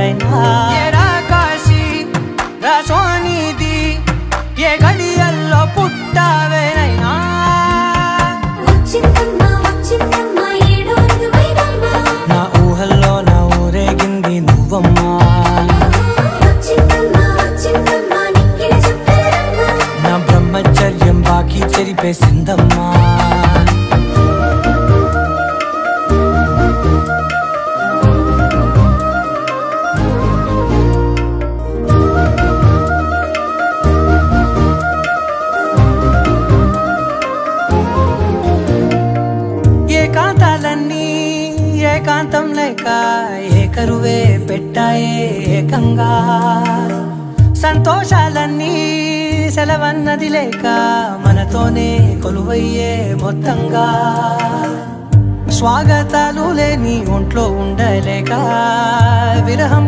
ఎవరైనా రాకాశి రాసోనిది ఏ గడియల్లో పుట్టావేనైనా నా ఊహల్లో నా ఊరేగింది నువ్వమ్మా నా బ్రహ్మచర్యం బాకీ చెరిపేసిందమ్మా ఏకాంతాలన్నీ ఏకాంతం లేక ఏకరువే పెట్టాయే ఏకంగా సంతోషాలన్నీ సెలవన్నది లేక మనతోనే కొలువయ్యే మొత్తంగా స్వాగతాలు లేని ఒంట్లో ఉండలేక విరహం